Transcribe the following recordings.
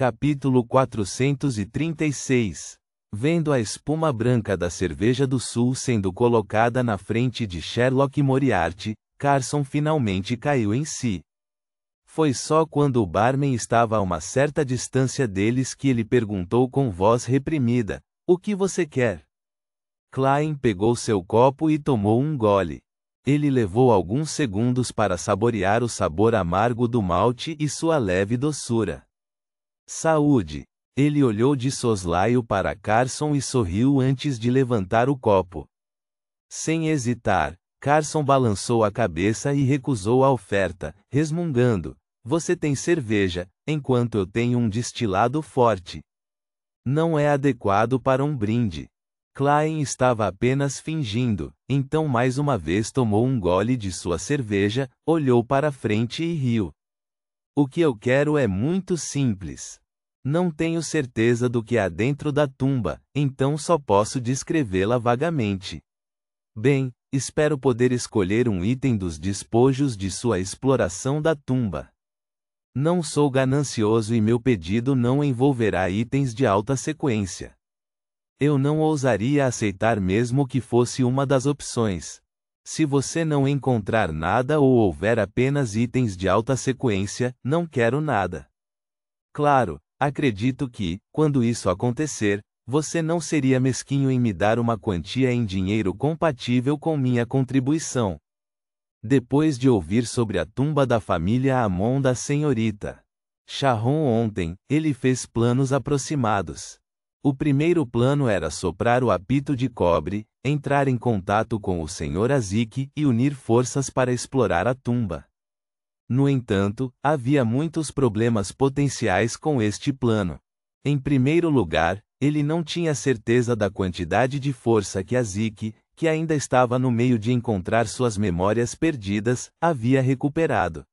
Capítulo 436. Vendo a espuma branca da cerveja do sul sendo colocada na frente de Sherlock Moriarty, Carson finalmente caiu em si. Foi só quando o barman estava a uma certa distância deles que ele perguntou com voz reprimida: "O que você quer?" Klein pegou seu copo e tomou um gole. Ele levou alguns segundos para saborear o sabor amargo do malte e sua leve doçura. "Saúde!" Ele olhou de soslaio para Carson e sorriu antes de levantar o copo. Sem hesitar, Carson balançou a cabeça e recusou a oferta, resmungando: "Você tem cerveja, enquanto eu tenho um destilado forte. Não é adequado para um brinde." Klein estava apenas fingindo, então mais uma vez tomou um gole de sua cerveja, olhou para frente e riu. "O que eu quero é muito simples. Não tenho certeza do que há dentro da tumba, então só posso descrevê-la vagamente. Bem, espero poder escolher um item dos despojos de sua exploração da tumba. Não sou ganancioso e meu pedido não envolverá itens de alta sequência. Eu não ousaria aceitar mesmo que fosse uma das opções. Se você não encontrar nada ou houver apenas itens de alta sequência, não quero nada. Claro, acredito que, quando isso acontecer, você não seria mesquinho em me dar uma quantia em dinheiro compatível com minha contribuição." Depois de ouvir sobre a tumba da família Amon da senhorita Sharon ontem, ele fez planos aproximados. O primeiro plano era soprar o apito de cobre, entrar em contato com o Sr. Azik e unir forças para explorar a tumba. No entanto, havia muitos problemas potenciais com este plano. Em primeiro lugar, ele não tinha certeza da quantidade de força que Azik, que ainda estava no meio de encontrar suas memórias perdidas, havia recuperado.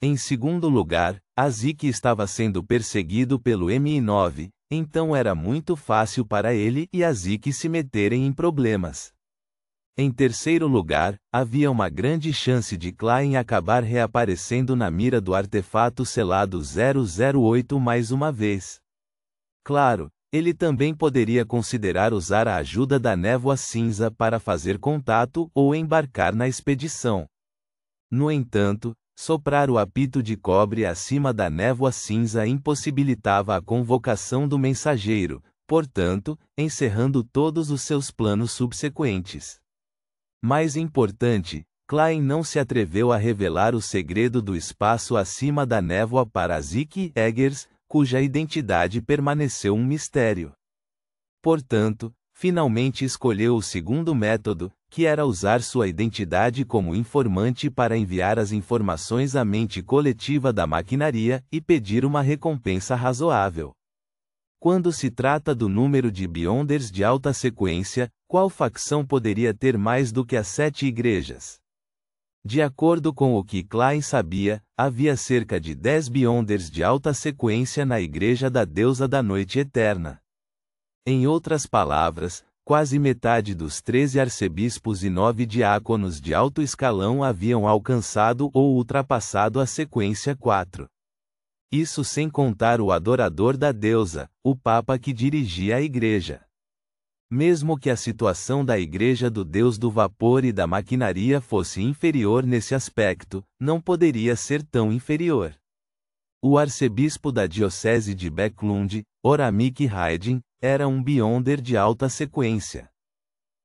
Em segundo lugar, Azik estava sendo perseguido pelo MI9, então era muito fácil para ele e Azik se meterem em problemas. Em terceiro lugar, havia uma grande chance de Klein acabar reaparecendo na mira do artefato selado 008 mais uma vez. Claro, ele também poderia considerar usar a ajuda da névoa cinza para fazer contato ou embarcar na expedição. No entanto, soprar o apito de cobre acima da névoa cinza impossibilitava a convocação do mensageiro, portanto, encerrando todos os seus planos subsequentes. Mais importante, Klein não se atreveu a revelar o segredo do espaço acima da névoa para Azik Eggers, cuja identidade permaneceu um mistério. Portanto, finalmente escolheu o segundo método, que era usar sua identidade como informante para enviar as informações à mente coletiva da maquinaria e pedir uma recompensa razoável. Quando se trata do número de Beyonders de alta sequência, qual facção poderia ter mais do que as 7 igrejas? De acordo com o que Klein sabia, havia cerca de 10 Beyonders de alta sequência na Igreja da Deusa da Noite Eterna. Em outras palavras, quase metade dos 13 arcebispos e 9 diáconos de alto escalão haviam alcançado ou ultrapassado a sequência 4. Isso sem contar o adorador da deusa, o Papa que dirigia a igreja. Mesmo que a situação da Igreja do Deus do Vapor e da Maquinaria fosse inferior nesse aspecto, não poderia ser tão inferior. O arcebispo da diocese de Backlund, Oramik Haydn, era um Beyonder de alta sequência.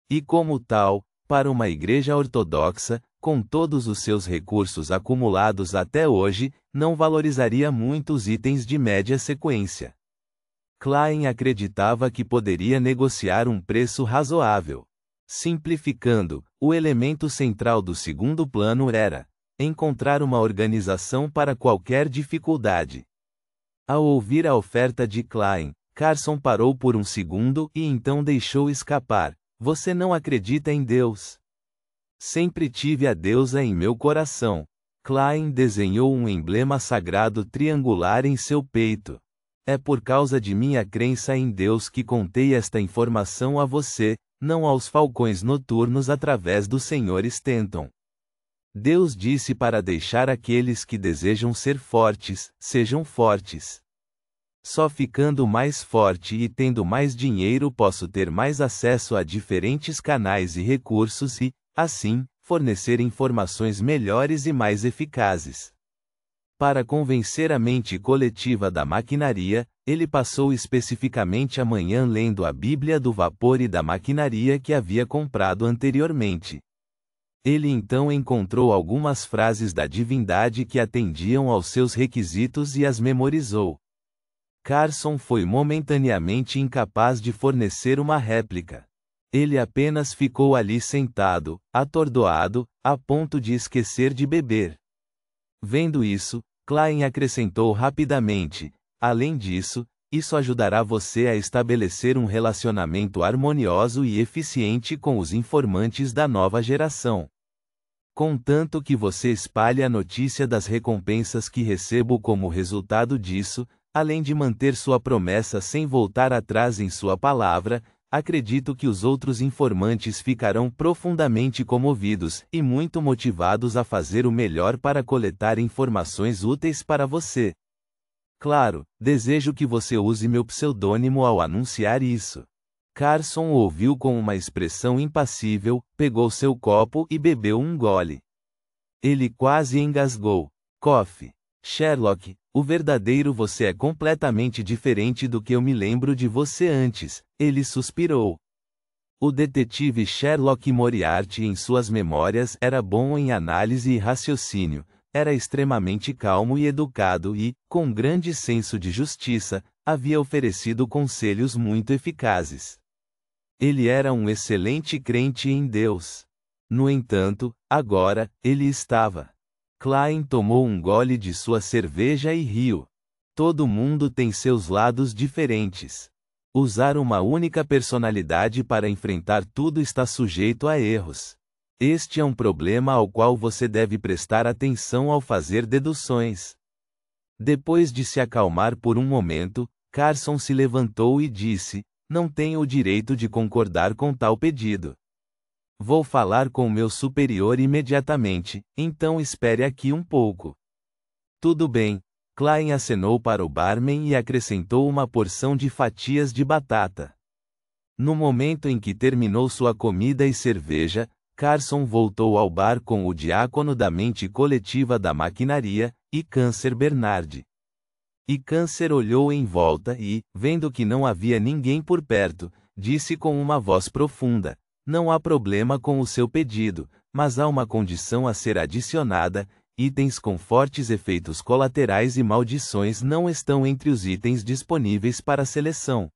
E como tal, para uma igreja ortodoxa, com todos os seus recursos acumulados até hoje, não valorizaria muito os itens de média sequência. Klein acreditava que poderia negociar um preço razoável. Simplificando, o elemento central do segundo plano era encontrar uma organização para qualquer dificuldade. Ao ouvir a oferta de Klein, Carson parou por um segundo e então deixou escapar: "Você não acredita em Deus?" "Sempre tive a deusa em meu coração." Klein desenhou um emblema sagrado triangular em seu peito. "É por causa de minha crença em Deus que contei esta informação a você, não aos falcões noturnos através do Sr. Stanton. Deus disse para deixar aqueles que desejam ser fortes, sejam fortes. Só ficando mais forte e tendo mais dinheiro posso ter mais acesso a diferentes canais e recursos e, assim, fornecer informações melhores e mais eficazes. Para convencer a mente coletiva da maquinaria, ele passou especificamente a manhã lendo a Bíblia do Vapor e da Maquinaria que havia comprado anteriormente. Ele então encontrou algumas frases da divindade que atendiam aos seus requisitos e as memorizou. Carson foi momentaneamente incapaz de fornecer uma réplica. Ele apenas ficou ali sentado, atordoado, a ponto de esquecer de beber. Vendo isso, Klein acrescentou rapidamente: além disso, isso ajudará você a estabelecer um relacionamento harmonioso e eficiente com os informantes da nova geração. Contanto que você espalhe a notícia das recompensas que recebo como resultado disso, além de manter sua promessa sem voltar atrás em sua palavra, acredito que os outros informantes ficarão profundamente comovidos e muito motivados a fazer o melhor para coletar informações úteis para você. Claro, desejo que você use meu pseudônimo ao anunciar isso. Carson ouviu com uma expressão impassível, pegou seu copo e bebeu um gole. Ele quase engasgou. Coffee. Sherlock, o verdadeiro você é completamente diferente do que eu me lembro de você antes, ele suspirou. O detetive Sherlock Moriarty em suas memórias era bom em análise e raciocínio, era extremamente calmo e educado e, com grande senso de justiça, havia oferecido conselhos muito eficazes. Ele era um excelente crente em Deus. No entanto, agora, ele estava. Klein tomou um gole de sua cerveja e riu. Todo mundo tem seus lados diferentes. Usar uma única personalidade para enfrentar tudo está sujeito a erros. Este é um problema ao qual você deve prestar atenção ao fazer deduções. Depois de se acalmar por um momento, Carson se levantou e disse: não tenho o direito de concordar com tal pedido. Vou falar com meu superior imediatamente, então espere aqui um pouco. Tudo bem. Klein acenou para o barman e acrescentou uma porção de fatias de batata. No momento em que terminou sua comida e cerveja, Carson voltou ao bar com o diácono da mente coletiva da maquinaria, e Câncer Bernard. E Câncer olhou em volta e, vendo que não havia ninguém por perto, disse com uma voz profunda: não há problema com o seu pedido, mas há uma condição a ser adicionada: itens com fortes efeitos colaterais e maldições não estão entre os itens disponíveis para seleção.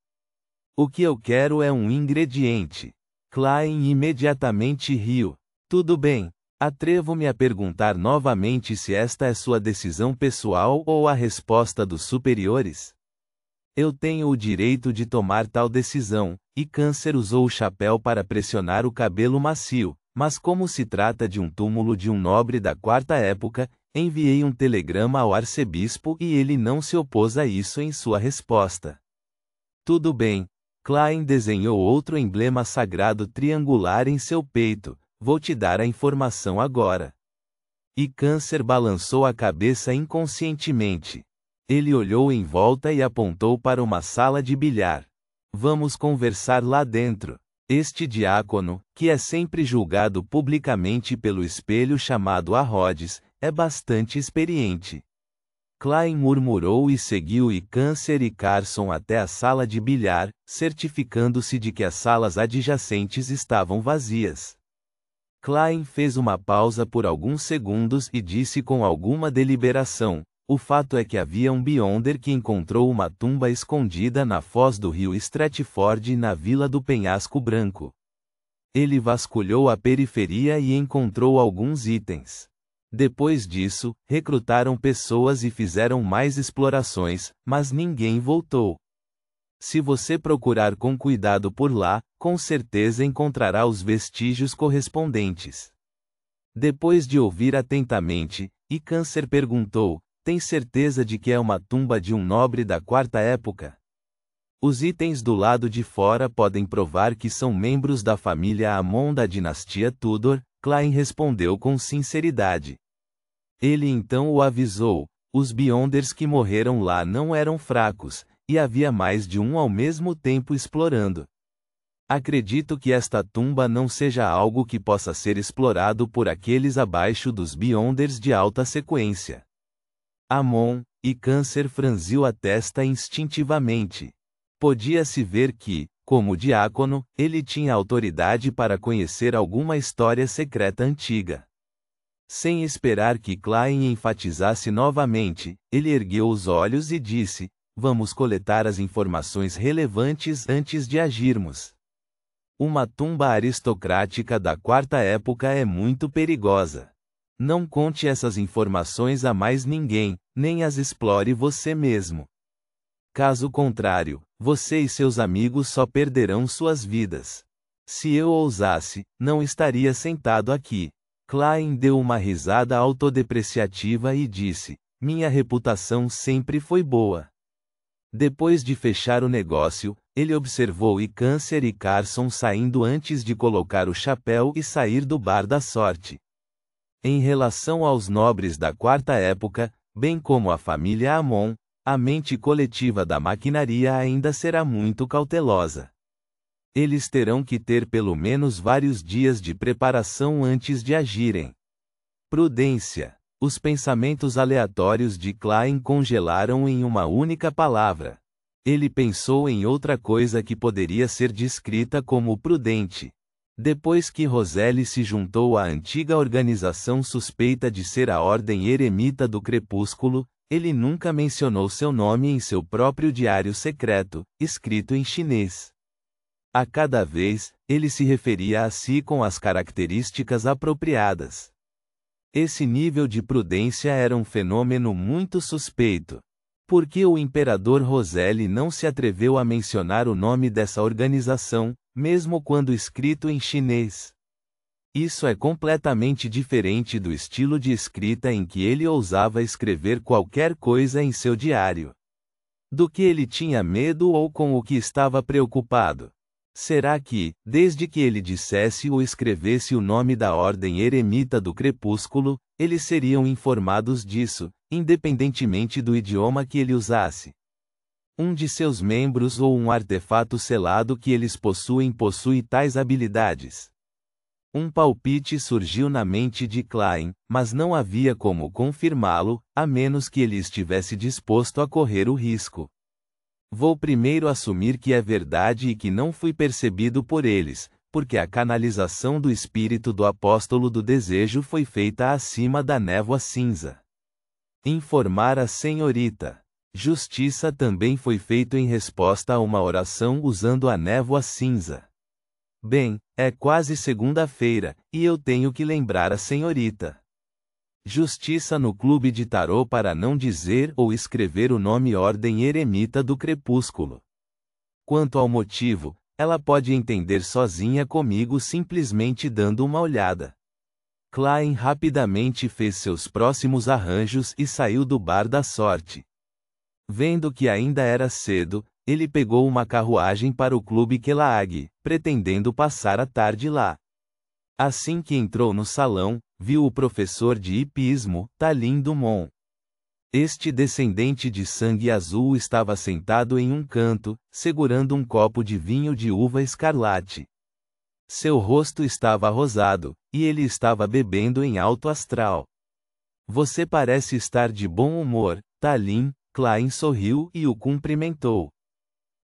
O que eu quero é um ingrediente. Klein imediatamente riu. Tudo bem. Atrevo-me a perguntar novamente se esta é sua decisão pessoal ou a resposta dos superiores? Eu tenho o direito de tomar tal decisão, e Câncer usou o chapéu para pressionar o cabelo macio, mas como se trata de um túmulo de um nobre da quarta época, enviei um telegrama ao arcebispo e ele não se opôs a isso em sua resposta. Tudo bem. Klein desenhou outro emblema sagrado triangular em seu peito. Vou te dar a informação agora. E Câncer balançou a cabeça inconscientemente. Ele olhou em volta e apontou para uma sala de bilhar. Vamos conversar lá dentro. Este diácono, que é sempre julgado publicamente pelo espelho chamado a Rhodes, é bastante experiente. Klein murmurou e seguiu e Câncer e Carson até a sala de bilhar, certificando-se de que as salas adjacentes estavam vazias. Klein fez uma pausa por alguns segundos e disse com alguma deliberação: o fato é que havia um Beyonder que encontrou uma tumba escondida na foz do rio Stratford na Vila do Penhasco Branco. Ele vasculhou a periferia e encontrou alguns itens. Depois disso, recrutaram pessoas e fizeram mais explorações, mas ninguém voltou. Se você procurar com cuidado por lá, com certeza encontrará os vestígios correspondentes. Depois de ouvir atentamente, e Câncer perguntou: tem certeza de que é uma tumba de um nobre da quarta época? Os itens do lado de fora podem provar que são membros da família Amon da dinastia Tudor, Klein respondeu com sinceridade. Ele então o avisou: os Beyonders que morreram lá não eram fracos, e havia mais de um ao mesmo tempo explorando. Acredito que esta tumba não seja algo que possa ser explorado por aqueles abaixo dos Beyonders de alta sequência. Amon, e Câncer franziu a testa instintivamente. Podia-se ver que, como diácono, ele tinha autoridade para conhecer alguma história secreta antiga. Sem esperar que Klein enfatizasse novamente, ele ergueu os olhos e disse: "Vamos coletar as informações relevantes antes de agirmos. Uma tumba aristocrática da quarta época é muito perigosa. Não conte essas informações a mais ninguém, nem as explore você mesmo. Caso contrário, você e seus amigos só perderão suas vidas. Se eu ousasse, não estaria sentado aqui." Klein deu uma risada autodepreciativa e disse: "Minha reputação sempre foi boa." Depois de fechar o negócio, ele observou Câncer e Carson saindo antes de colocar o chapéu e sair do bar da sorte. Em relação aos nobres da quarta época, bem como a família Amon, a mente coletiva da maquinaria ainda será muito cautelosa. Eles terão que ter pelo menos vários dias de preparação antes de agirem. Prudência. Os pensamentos aleatórios de Klein congelaram em uma única palavra. Ele pensou em outra coisa que poderia ser descrita como prudente. Depois que Roselle se juntou à antiga organização suspeita de ser a Ordem Eremita do Crepúsculo, ele nunca mencionou seu nome em seu próprio diário secreto, escrito em chinês. A cada vez, ele se referia a si com as características apropriadas. Esse nível de prudência era um fenômeno muito suspeito. Por que o imperador Roselle não se atreveu a mencionar o nome dessa organização, mesmo quando escrito em chinês? Isso é completamente diferente do estilo de escrita em que ele ousava escrever qualquer coisa em seu diário. Do que ele tinha medo ou com o que estava preocupado? Será que, desde que ele dissesse ou escrevesse o nome da Ordem Eremita do Crepúsculo, eles seriam informados disso, independentemente do idioma que ele usasse? Um de seus membros ou um artefato selado que eles possuem possui tais habilidades? Um palpite surgiu na mente de Klein, mas não havia como confirmá-lo, a menos que ele estivesse disposto a correr o risco. Vou primeiro assumir que é verdade e que não fui percebido por eles, porque a canalização do espírito do apóstolo do desejo foi feita acima da névoa cinza. Informar a senhorita. Justiça também foi feito em resposta a uma oração usando a névoa cinza. Bem, é quase segunda-feira, e eu tenho que lembrar a senhorita. Justiça no clube de tarô para não dizer ou escrever o nome Ordem Eremita do Crepúsculo. Quanto ao motivo, ela pode entender sozinha comigo simplesmente dando uma olhada. Klein rapidamente fez seus próximos arranjos e saiu do bar da sorte. Vendo que ainda era cedo, ele pegou uma carruagem para o clube Kelag, pretendendo passar a tarde lá. Assim que entrou no salão, viu o professor de hipismo, Talin Dumont. Este descendente de sangue azul estava sentado em um canto, segurando um copo de vinho de uva escarlate. Seu rosto estava rosado, e ele estava bebendo em alto astral. "Você parece estar de bom humor, Talin." Klein sorriu e o cumprimentou.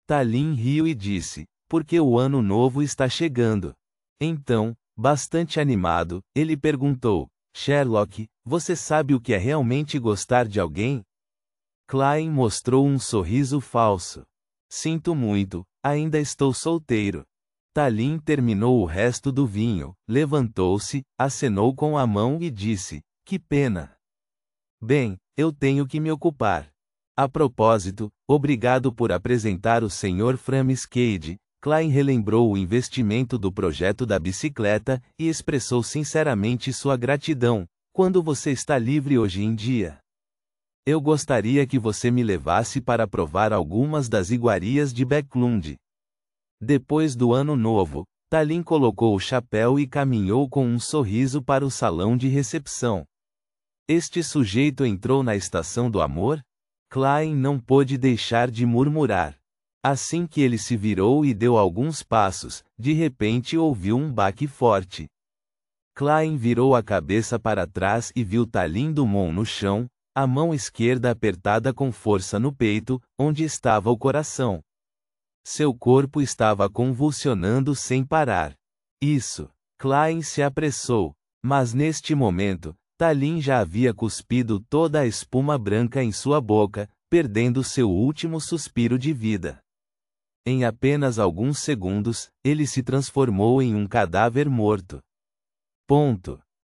Talin riu e disse: "Porque o ano novo está chegando." Então, bastante animado, ele perguntou: "Sherlock, você sabe o que é realmente gostar de alguém?" Klein mostrou um sorriso falso. "Sinto muito, ainda estou solteiro." Talin terminou o resto do vinho, levantou-se, acenou com a mão e disse: "Que pena. Bem, eu tenho que me ocupar. A propósito, obrigado por apresentar o Sr. Framis Cade." Klein relembrou o investimento do projeto da bicicleta e expressou sinceramente sua gratidão. "Quando você está livre hoje em dia? Eu gostaria que você me levasse para provar algumas das iguarias de Backlund." Depois do ano novo, Talin colocou o chapéu e caminhou com um sorriso para o salão de recepção. Este sujeito entrou na estação do amor? Klein não pôde deixar de murmurar. Assim que ele se virou e deu alguns passos, de repente ouviu um baque forte. Klein virou a cabeça para trás e viu Tallinn Dumont no chão, a mão esquerda apertada com força no peito, onde estava o coração. Seu corpo estava convulsionando sem parar. Isso! Klein se apressou. Mas neste momento, Tallinn já havia cuspido toda a espuma branca em sua boca, perdendo seu último suspiro de vida. Em apenas alguns segundos, ele se transformou em um cadáver morto. Ponto.